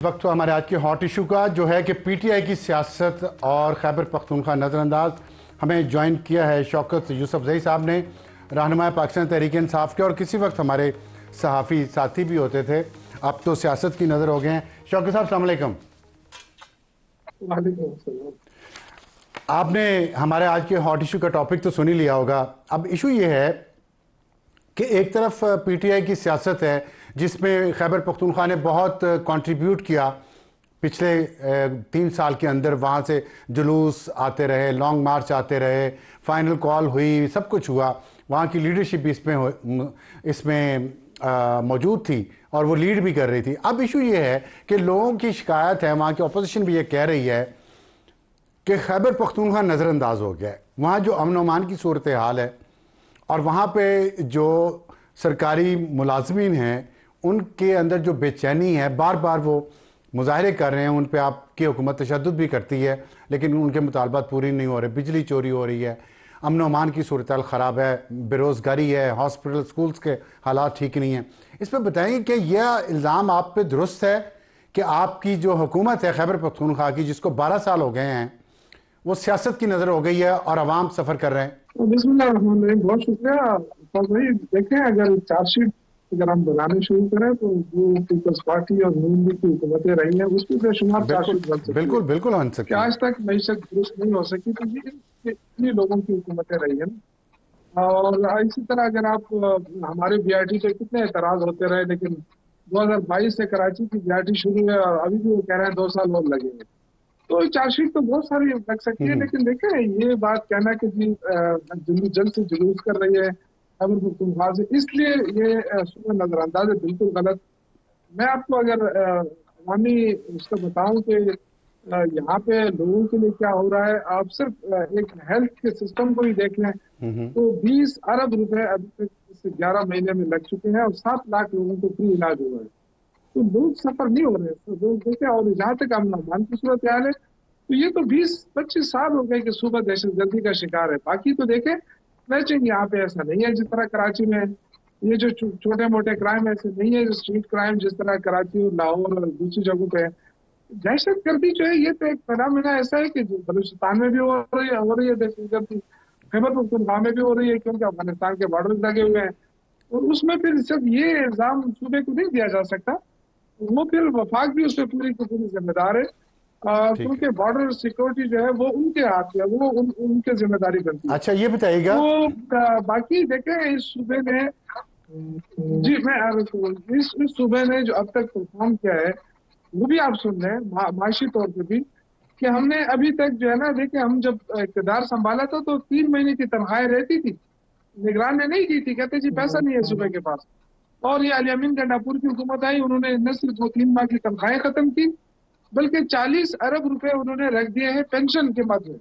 वक्त तो हमारे आज के हॉट इशू का जो है कि पीटीआई की सियासत और खैबर पख्तूनख्वा नज़रअंदाज। हमें ज्वाइन किया है शौकत यूसुफजई साहब ने, रहनुमा पाकिस्तान तहरीक इंसाफ के, और किसी वक्त हमारे सहाफ़ी साथी भी होते थे, अब तो सियासत की नज़र हो गए हैं। शौकत साहब अस्सलाम वालेकुम। आपने हमारे आज के हॉट इशू का टॉपिक तो सुन ही लिया होगा। अब इशू ये है कि एक तरफ पीटीआई की सियासत है जिसमें खैबर पख्तूनख्वा ने बहुत कंट्रीब्यूट किया पिछले 3 साल के अंदर। वहाँ से जुलूस आते रहे, लॉन्ग मार्च आते रहे, फाइनल कॉल हुई, सब कुछ हुआ। वहाँ की लीडरशिप भी इसमें मौजूद थी और वो लीड भी कर रही थी। अब इशू ये है कि लोगों की शिकायत है, वहाँ की अपोजिशन भी ये कह रही है कि खैबर पख्तूनख्वा नज़रअंदाज हो गया है। वहाँ जो अमन अमान की सूरत हाल है और वहाँ पे जो सरकारी मुलाजमीन हैं उनके अंदर जो बेचैनी है, बार बार वो मुजाहरे कर रहे हैं, उन पे आपकी हुकूमत तशद्दुद भी करती है लेकिन उनके मुतालबात पूरी नहीं हो रहे। बिजली चोरी हो रही है, अमन अमान की सूरत हाल ख़राब है, बेरोज़गारी है, हॉस्पिटल स्कूल्स के हालात ठीक नहीं हैं। इस पर बताएंगे कि यह इल्ज़ाम आप पे दुरुस्त है कि आपकी जो हुकूमत है खैबर पख्तूनख्वा की, जिसको 12 साल हो गए हैं, वो सियासत की नज़र हो गई है और अवाम सफ़र कर रहे हैं? बिस्मिल्लाह, बहुत शुक्रिया। भाई देखें, अगर चार्जशीट अगर हम बनाने शुरू करें तो जो पीपल्स पार्टी और नून लीग की हुकूमतें रही हैं उसकी बेशुमार चार्जशीट बन सकती है। बिल्कुल बिल्कुल बन सकती है। आज तक मईशत दुरुस्त नहीं हो सकी, तो ये इन्हीं लोगों की हुकूमतें रही है ना। और इसी तरह अगर आप हमारे बीआरटी पे कितने एतराज होते रहे, लेकिन 2022 से कराची की बीआरटी शुरू है और अभी भी वो कह रहे हैं 2 साल और लगेंगे। तो चार्जशीट तो बहुत सारी लग सकती है, लेकिन देखें ये बात कहना कि जी जल्द से जुलूस कर रही है खैबर पख्तूनख्वा से, इसलिए ये सुबह नजरअंदाज है, बिल्कुल गलत। मैं आपको अगर अवामी उसको बताऊं कि यहाँ पे लोगों के लिए क्या हो रहा है, आप सिर्फ एक हेल्थ के सिस्टम को ही देख लें तो 20 अरब रुपए अभी तक इस 11 महीने में लग चुके हैं और 7 लाख लोगों को फ्री इलाज हो रहा है। तो लोग सफर नहीं हो रहे हैं, तो लोग देखे। और जहाँ तक अमन अमान की सूरत हाल है तो ये तो 20-25 साल हो गए कि सूबा दहशतगर्दी का शिकार है। बाकी तो देखे मैचिंग यहाँ पे ऐसा नहीं है जिस तरह कराची में ये जो छोटे मोटे क्राइम ऐसे नहीं है, जो स्ट्रीट क्राइम जिस तरह कराची और लाहौर और दूसरी जगहों पे है। दहशतगर्दी जो है ये तो एक फिनोमेना ऐसा है कि जो बलूचिस्तान में भी हो रही है दहशतगर्दी, खैबर पख्तूनख्वा में भी हो रही है, क्योंकि अफगानिस्तान के बॉर्डर लगे हुए हैं। और उसमें फिर सिर्फ ये इल्जाम सूबे को नहीं दिया जा सकता, वो फिर वफाक भी उसमें पूरी की पूरी जिम्मेदार है, क्योंकि बॉर्डर सिक्योरिटी जो है वो उनके हाथ में, वो उनके जिम्मेदारी बनती है। अच्छा ये बताइएगा, तो बाकी देखें इस सूबे ने, जी मैं इस सूबे ने जो अब तक परफॉर्म किया है वो भी आप सुन रहे हैं, माशी तौर पर भी, कि हमने अभी तक जो है ना, देखिए हम जब इक़्तिदार संभाला था तो 3 महीने की तनख्वाहें रहती थी, निगरान ने नहीं दी थी, कहते जी पैसा नहीं है सूबे के पास। और ये अली अमीन गंडापुर की हुकूमत आई, उन्होंने न सिर्फ 2-3 माह की तनख्वाहें खत्म की बल्कि 40 अरब रुपए उन्होंने रख दिए हैं पेंशन के मद में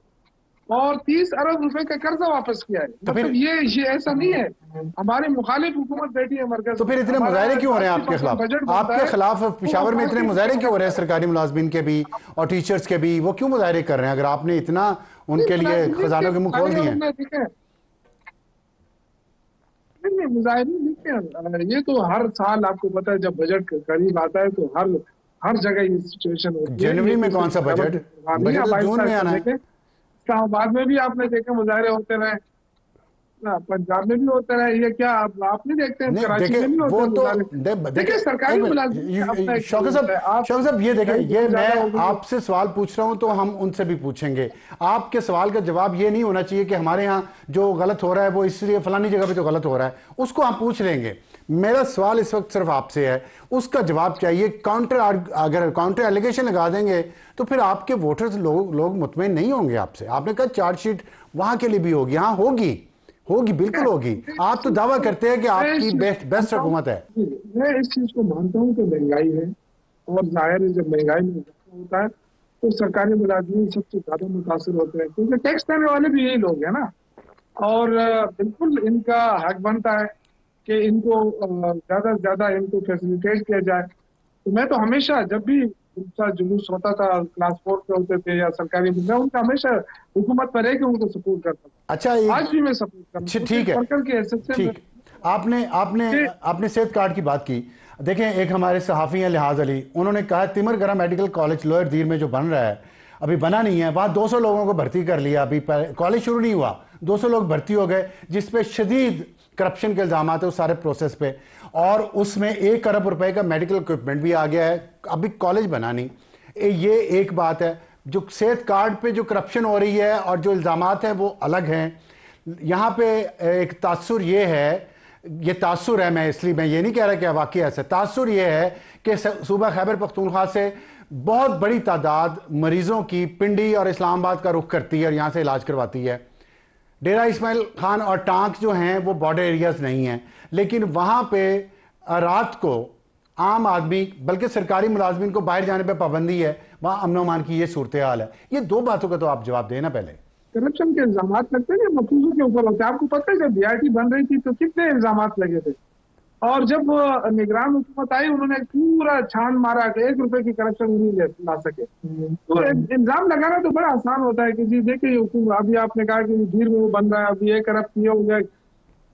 और 30 अरब रुपए का कर्जा वापस किया है। तो मतलब ये ऐसा नहीं है, हमारे मुखालिफ हुकूमत बैठी है मरकज। तो फिर इतने मुजाहरे क्यों हो रहे हैं आपके खिलाफ? आपके खिलाफ पेशावर में इतने मुजाहरे क्यों हो रहे हैं सरकारी मुलाजमीन के भी और टीचर्स के भी? वो क्यों मुजाहरे कर रहे हैं अगर आपने इतना उनके लिए खजानों के मुंह खोल दिए हैं? नहीं, मुजाहिरीन ये तो हर साल आपको पता है जब बजट करीब आता है तो हर जगह ये सिचुएशन होती है। जनवरी में कौन सा बजट? बजट जून में आना है। इस्लामाबाद में भी आपने देखे मुजाहरे होते रहे, पंजाब में भी होते रहे, ये क्या आप नहीं देखते हैं? कराची में नहीं होते? देखिए सरकारी मुलाजिम। शौकत साहब ये देखें, ये मैं आपसे सवाल पूछ रहा हूं तो हम उनसे भी पूछेंगे। आपके सवाल का जवाब ये नहीं होना चाहिए कि हमारे यहाँ जो गलत हो रहा है वो इसलिए फलानी जगह पे जो गलत हो रहा है उसको हम पूछ लेंगे। मेरा सवाल इस वक्त सिर्फ आपसे है, उसका जवाब चाहिए। अगर काउंटर एलिगेशन लगा देंगे तो फिर आपके वोटर्स लोग मुतमईन नहीं होंगे आपसे। आपने कहा चार्जशीट वहां के लिए भी होगी, हाँ होगी बिल्कुल होगी। आप तो दावा करते हैं कि आपकी बेस्ट हुकूमत है। मैं इस चीज को मानता हूँ कि महंगाई है और जाहिर है जब महंगाई में होता है तो सरकारी मुलाजिम सबसे ज्यादा मुतासर होते हैं, क्योंकि टैक्स देने वाले भी यही लोग हैं ना। और बिल्कुल इनका हक बनता है कि इनको ज्यादा से ज्यादा इनको फैसिलिटेट किया जाए। तो मैं तो हमेशा जब भी उनका जुलूस होता था, क्लास 4 पे होते थे या सरकारी, मैं उनका हमेशा हुकूमत पर है कि उनको सपोर्ट करता था। अच्छा आज भी मैं सपोर्ट करता हूं। ठीक है, ठीक। आपने सेहत कार्ड की बात की। देखें, एक हमारे सहाफ़ी हैं लिहाज अली, उन्होंने कहा तिमरगरा मेडिकल कॉलेज लोअर दीर में जो बन रहा है, अभी बना नहीं है, वहाँ 200 लोगों को भर्ती कर लिया, अभी कॉलेज शुरू नहीं हुआ, 200 लोग भर्ती हो गए, जिस पे शदीद करप्शन के इल्ज़ाम है उस सारे प्रोसेस पे, और उसमें 1 अरब रुपए का मेडिकल इक्विपमेंट भी आ गया है, अभी कॉलेज बना नहीं। ये एक बात है। जो सेहत कार्ड पे जो करप्शन हो रही है और जो इल्ज़ामात हैं वो अलग हैं। यहाँ पे एक तासुर ये है, ये तासुर है, मैं इसलिए मैं ये नहीं कह रहा कि वाकई ऐसा, तासुर ये है कि सूबा खैबर पख्तूनख्वा से बहुत बड़ी तादाद मरीजों की पिंडी और इस्लामाबाद का रुख करती है और यहाँ से इलाज करवाती है। डेरा इस्माइल खान और टांक जो हैं वो बॉर्डर एरियाज नहीं हैं, लेकिन वहाँ पे रात को आम आदमी बल्कि सरकारी मुलाजमीन को बाहर जाने पे पाबंदी है, वहाँ अमन अमान की ये सूरत हाल है। ये दो बातों का तो आप जवाब देना। पहले करप्शन के इल्जाम लगते हैं महफूजों के ऊपर होते हैं। आपको पता है जब बीआरटी बन रही थी तो कितने इल्जाम लगे थे, और जब निगरान हुकूमत आई उन्होंने पूरा छान मारा कि 1 रुपए की करप्शन नहीं ला सके। तो इल्जाम लगाना तो बड़ा आसान होता है कि जी देखिए अभी आपने कहा कि धीर में वो बन रहा है, अभी ये करप्ट किया हो गया।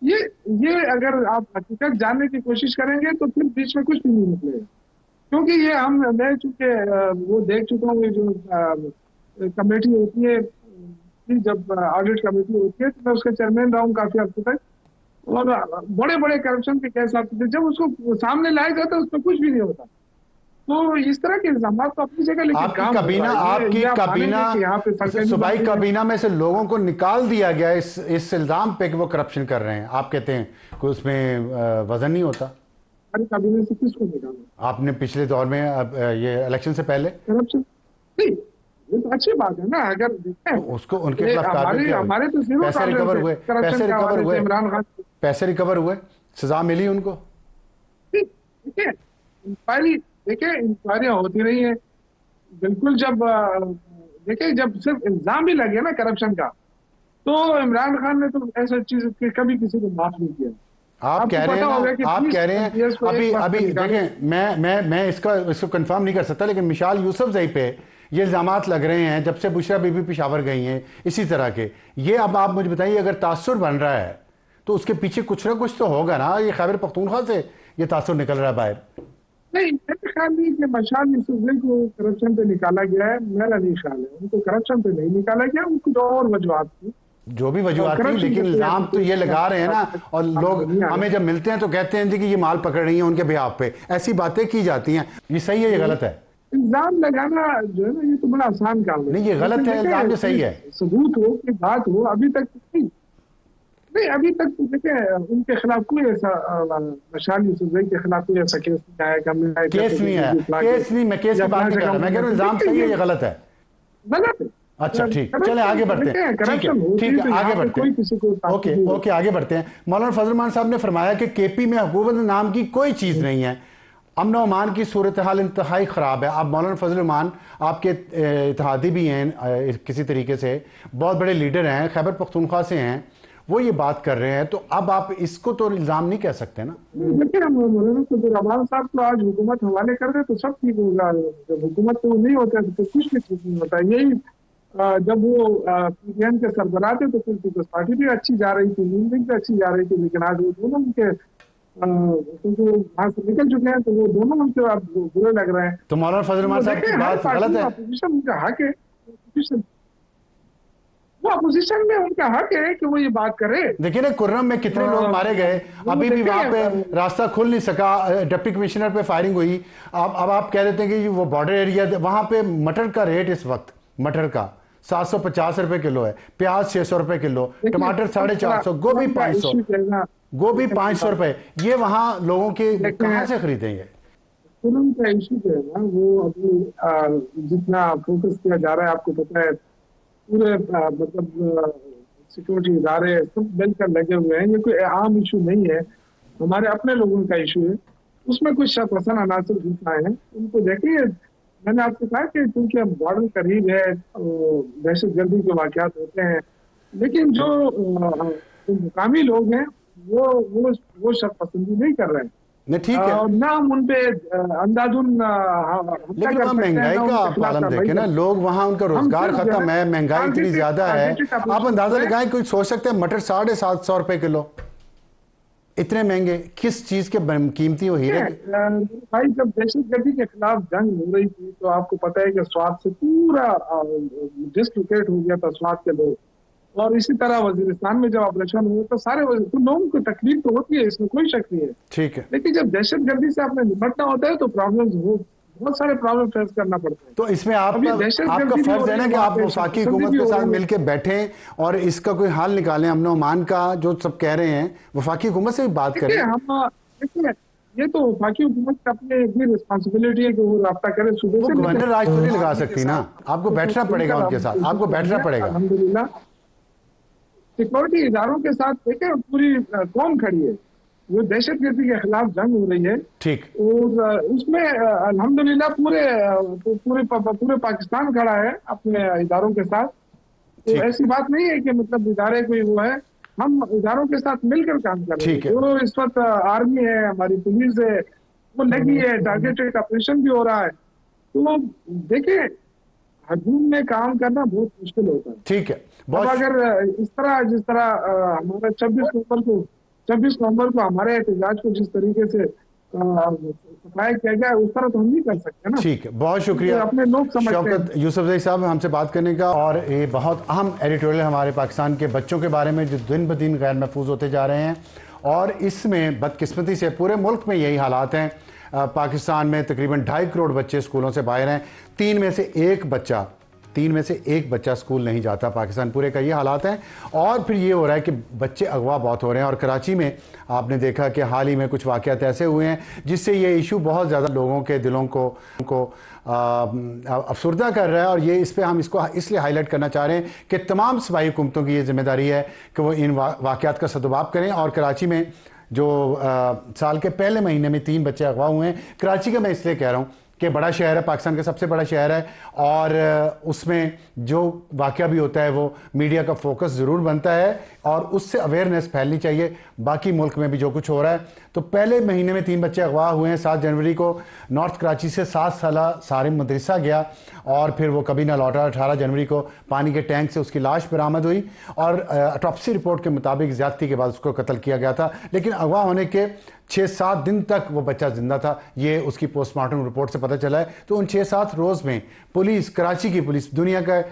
ये अगर आप हकीकत जानने की कोशिश करेंगे तो फिर बीच में कुछ भी नहीं निकलेगा, क्योंकि ये मैं चूंकि वो देख चुका हूँ, जो कमेटी होती है, जब ऑडिट कमेटी होती है तो मैं उसका चेयरमैन रहा हूँ काफी अर्से तक, और बड़े बड़े करप्शन के केस आते थे, जब उसको सामने लाया जाता है उसमें कुछ भी नहीं होता। तो इस तरह के इल्जाम तो अपनी जगह, लेकिन आपकी काबीना सूबाई काबीना में से लोगों को निकाल दिया गया इस इल्जाम पे कि वो करप्शन कर रहे हैं। आप कहते हैं कोई उसमें वजन नहीं होता। हमारी काबीना से किसको निकाला? आपने पिछले दौर में ये इलेक्शन से पहले करप्शन नहीं, ये तो अच्छी बात है ना। अगर देखें तो उसको उनके खिलाफ हमारे तो पैसे रिकवर हुए, पैसे रिकवर हुए, सजा मिली उनको। देखिए इंक्वायरियां होती रही है, बिल्कुल। जब देखिए जब सिर्फ इल्जाम भी लगे ना करप्शन का, तो इमरान खान ने तो ऐसा चीज कभी किसी को माफ नहीं किया। आप कह रहे हैं अभी देखें, मैं इसको कंफर्म नहीं कर सकता, लेकिन मिशाल यूसुफजई पे ये इल्जामात लग रहे हैं जब से बुशरा बीबी पेशावर गई हैं, इसी तरह के। ये अब आप मुझे बताइए, अगर तासुर बन रहा है तो उसके पीछे कुछ ना कुछ तो होगा ना। ये खैबर पख्तूनख्वा से ये तासुर निकल रहा है बाहर। नहीं, मेरे ख्याल नहीं कि मिशाल यूसुफजई को करप्शन पे निकाला गया है। मेरा नहीं ख्याल है उनको करप्शन पे नहीं निकाला गया, कुछ और वजूहत थी, जो भी वजूहत थी, लेकिन इल्जाम तो ये लगा रहे हैं ना। और लोग हमें जब मिलते हैं तो कहते हैं जी कि ये माल पकड़ रही है उनके बिहाफ पे, ऐसी बातें की जाती हैं। ये सही है, ये गलत है? इल्जाम लगाना जो है ना, ये तो बड़ा आसान काम है। नहीं, ये गलत है, इल्जाम जो सही है। सबूत हो कि बात हो, अभी तक नहीं, अभी तक तो देखिए उनके खिलाफ कोई ऐसा, मिशाल यूसुफजई के खिलाफ कोई ऐसा केस नहीं आया। केस नहीं है, केस नहीं, मैं केस की बात नहीं कर रहा, मैं कह रहा हूं इल्जाम सही है, ये गलत है। गलत है। अच्छा ठीक, चले आगे बढ़ते हैं। ठीक है, आगे बढ़ते हैं। ओके, आगे बढ़ते हैं। मौलाना फजल रहमान साहब ने फरमाया कि केपी में हुकूमत नाम की कोई चीज़ नहीं है, अमन अमान की सूरत हाल इंतहाई ख़राब है। आप मौलाना फजल रहमान आपके इत्तेहादी भी हैं किसी तरीके से, बहुत बड़े लीडर हैं, खैबर पख्तूनख्वा से हैं, वो ये बात कर रहे हैं, तो अब आप इसको तो इल्ज़ाम नहीं कह सकते ना। देखिए मौलाना फजल रहमान साहब तो आज हुकूमत हवाले कर दे तो सब ठीक होगा। जब हुकूमत तो नहीं होता तो कुछ भी ठीक नहीं होता। यही जब वो पीडीएम के सरबराह थे तो फिर पीपल्स पार्टी भी अच्छी जा रही थी, नींद भी अच्छी जा रही थी, लेकिन आज वो दोनों उनके क्योंकि वहां से निकल चुके हैं तो वो दोनों उनसे अब बुरे लग रहे हैं। तो मौलाना फजल रहमान साहब की बात गलत है? अपोजिशन उनका हक है, वो अपोजिशन में उनका हक है कि वो ये बात करे। देखिए ना, कुर्रम में कितने लोग मारे गए, अभी भी वहां पे रास्ता खुल नहीं सका, डिप्टी कमिश्नर पे फायरिंग हुई। अब आप कह देते हैं कि वो बॉर्डर एरिया, वहां पे मटर का रेट इस वक्त, मटर का 750 रुपए किलो है, प्याज 600 रुपए किलो, टमाटर 450, गोभी 500, गोभी 500 रुपए। ये वहां लोगों के कहां से खरीदेंगे? कुर्रम का इशू जो है ना, वो अभी जितना फोकस किया जा रहा है, आपको पता है पूरे मतलब सिक्योरिटी इदारे सब मिलकर लगे हुए हैं। ये कोई आम इशू नहीं है, हमारे अपने लोगों का इशू है। उसमें कुछ शतरसन अनासर घुस आए हैं, उनको देखिए। मैंने आपको कहा कि क्योंकि अब बॉर्डर करीब है, दहशतगर्दी के वाकयात होते हैं, लेकिन जो मुकामी लोग हैं वो शतपसंदी नहीं कर रहे हैं। नहीं, ठीक है, ना हम उन पे अंदाजुन, लेकिन अब महंगाई का आप आलम देखें ना, लोग वहां उनका रोजगार खत्म है, महंगाई इतनी ज्यादा है। आप अंदाजा लगाएं, कोई सोच सकते हैं मटर 750 रुपए किलो, इतने महंगे किस चीज के कीमती वो हीरे? भाई जब दहशतगर्दी के खिलाफ जंग हो रही थी तो आपको पता है कि स्वात से पूरा डिसलोकेट हो गया था, स्वात के लोग। और इसी तरह वजीरिस्तान में जब ऑपरेशन हुए तो तो लोगों को तकलीफ तो होती है, इसमें कोई शक नहीं है। ठीक है, लेकिन जब दहशतगर्दी से आपने निपटना होता है तो प्रॉब्लम्स हो, बहुत सारे प्रॉब्लम फेस करना पड़ता है। तो इसमें आपका फर्ज है ना कि आप वफाकी हुकूमत के साथ मिलकर बैठें और इसका कोई हल निकालें। अमन अमान का जो सब कह रहे हैं, वफाकी हुकूमत से भी बात करें। हम देखिए, ये तो वफाकी हुकूमत की अपनी रिस्पॉन्सिबिलिटी है कि वो राब्ता करे सुबह से। गवर्नर राज तो नहीं लगा सकती ना, आपको बैठना पड़ेगा उनके साथ, आपको बैठना पड़ेगा। अल्हम्दुलिल्लाह सिक्योरिटी इदारों के साथ देखिए पूरी कौम खड़ी है, जो दहशतगर्दी के खिलाफ जंग हो रही है। ठीक। और उसमें अल्हम्दुलिल्लाह पूरे पाकिस्तान खड़ा है अपने इदारों के साथ। तो ऐसी बात नहीं है कि मतलब इदारे कोई वो है, हम इदारों के साथ मिलकर काम कर रहे हैं। जो इस वक्त आर्मी है, हमारी पुलिस है, वो लगी है, टारगेटेड ऑपरेशन भी हो रहा है। तो देखिए हजूम में काम करना बहुत मुश्किल होता है। ठीक है, अब अगर जिस तरह हमारा 26 नवंबर को हमारे एहतजाज को जिस तरीके से सफाया किया गया उस तरह तो हम नहीं कर सकते ना। ठीक है, बहुत शुक्रिया अपने लोग समझते हैं। शौकत यूसुफजई साहब हमसे बात करने का। और ये बहुत अहम एडिटोरियल हमारे पाकिस्तान के बच्चों के बारे में जो दिन ब दिन गैर महफूज होते जा रहे हैं, और इसमें बदकिस्मती से पूरे मुल्क में यही हालात हैं। पाकिस्तान में तकरीबन 2.5 करोड़ बच्चे स्कूलों से बाहर हैं, 3 में से एक बच्चा स्कूल नहीं जाता। पाकिस्तान पूरे का ये हालात हैं। और फिर ये हो रहा है कि बच्चे अगवा बहुत हो रहे हैं। और कराची में आपने देखा कि हाल ही में कुछ वाक़यात ऐसे हुए हैं जिससे ये इशू बहुत ज़्यादा लोगों के दिलों को अफसरदा कर रहा है। और ये इस पर हम इसको इसलिए हाईलाइट करना चाह रहे हैं कि तमाम सूबाई हुकूमतों की ये जिम्मेदारी है कि वो इन वाक़यात का सदुभाव करें। और कराची में जो साल के पहले महीने में 3 बच्चे अगवा हुए हैं, कराची का मैं इसलिए कह रहा हूँ कि बड़ा शहर है, पाकिस्तान का सबसे बड़ा शहर है, और उसमें जो वाक़या भी होता है वो मीडिया का फोकस ज़रूर बनता है और उससे अवेयरनेस फैलनी चाहिए बाकी मुल्क में भी जो कुछ हो रहा है। तो पहले महीने में 3 बच्चे अगवा हुए हैं। 7 जनवरी को नॉर्थ कराची से 7 साला सारिम मदरसा गया और फिर वो कभी ना लौटा। 18 जनवरी को पानी के टैंक से उसकी लाश बरामद हुई और ऑटोप्सी रिपोर्ट के मुताबिक ज़्यादती के बाद उसको कत्ल किया गया था। लेकिन अगवा होने के 6-7 दिन तक वो बच्चा जिंदा था, ये उसकी पोस्टमार्टम रिपोर्ट से पता चला है। तो उन 6-7 रोज़ में पुलिस, कराची की पुलिस, दुनिया का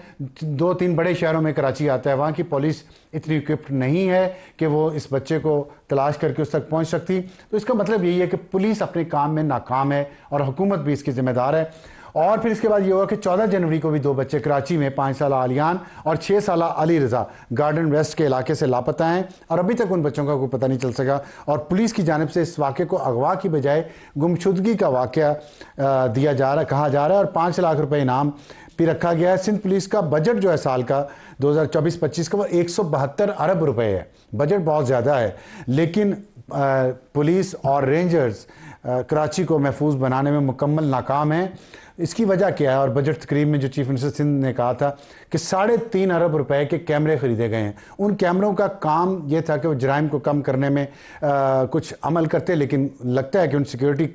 2-3 बड़े शहरों में कराची आता है, वहाँ की पुलिस इतनी इक्विप्ड नहीं है कि वो इस बच्चे को तलाश करके उस तक पहुँच सकती। तो इसका मतलब यही है कि पुलिस अपने काम में नाकाम है और हुकूमत भी इसकी जिम्मेदार है। और फिर इसके बाद ये हुआ कि 14 जनवरी को भी 2 बच्चे कराची में, 5 साला आलियान और 6 साला अली रज़ा, गार्डन वेस्ट के इलाके से लापता हैं और अभी तक उन बच्चों का कोई पता नहीं चल सका। और पुलिस की जानिब से इस वाक़े को अगवा की बजाय गुमशुदगी का वाक़या कहा जा रहा है और 5 लाख रुपए इनाम भी रखा गया है। सिंध पुलिस का बजट जो है साल का 2024-25 का वो 172 अरब रुपए है। बजट बहुत ज़्यादा है, लेकिन पुलिस और रेंजर्स कराची को महफूज बनाने में मुकम्मल नाकाम है। इसकी वजह क्या है? और बजट तकरीब में जो चीफ मिनिस्टर सिंध ने कहा था कि 3.5 अरब रुपए के कैमरे खरीदे गए हैं। उन कैमरों का काम यह था कि वो जराइम को कम करने में कुछ अमल करते, लेकिन लगता है कि उन सिक्योरिटी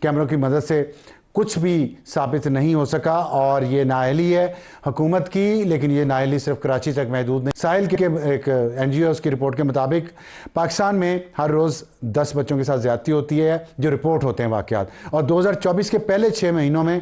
कैमरों की मदद से कुछ भी साबित नहीं हो सका। और ये नाअहली है हुकूमत की, लेकिन ये नाअहली सिर्फ कराची तक महदूद नहीं। साहिल के एक NGOs की रिपोर्ट के मुताबिक पाकिस्तान में हर रोज़ 10 बच्चों के साथ ज़्यादती होती है जो रिपोर्ट होते हैं वाक़यात। और 2024 के पहले 6 महीनों में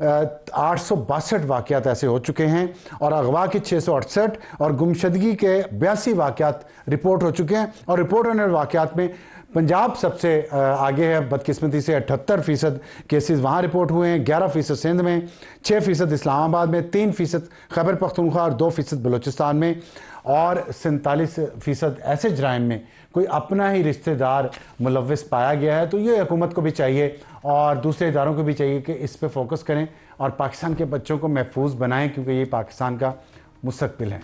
862 वाक़यात ऐसे हो चुके हैं और अगवा के 668 और गुमशदगी के 82 वाक़यात रिपोर्ट हो चुके हैं। और रिपोर्ट होने वाले वाक़यात में पंजाब सबसे आगे है बदकिस्मती से। 78% केसेस वहाँ रिपोर्ट हुए हैं, 11% सिंध में, 6% इस्लामाबाद में, 3% खैबर पख्तूनख्वा और 2% बलूचिस्तान में, और 47% ऐसे जराइम में कोई अपना ही रिश्तेदार मुलव्विस पाया गया है। तो ये हुकूमत को भी चाहिए और दूसरे इदारों को भी चाहिए कि इस पर फोकस करें और पाकिस्तान के बच्चों को महफूज बनाएं, क्योंकि ये पाकिस्तान का मुस्तकबिल है।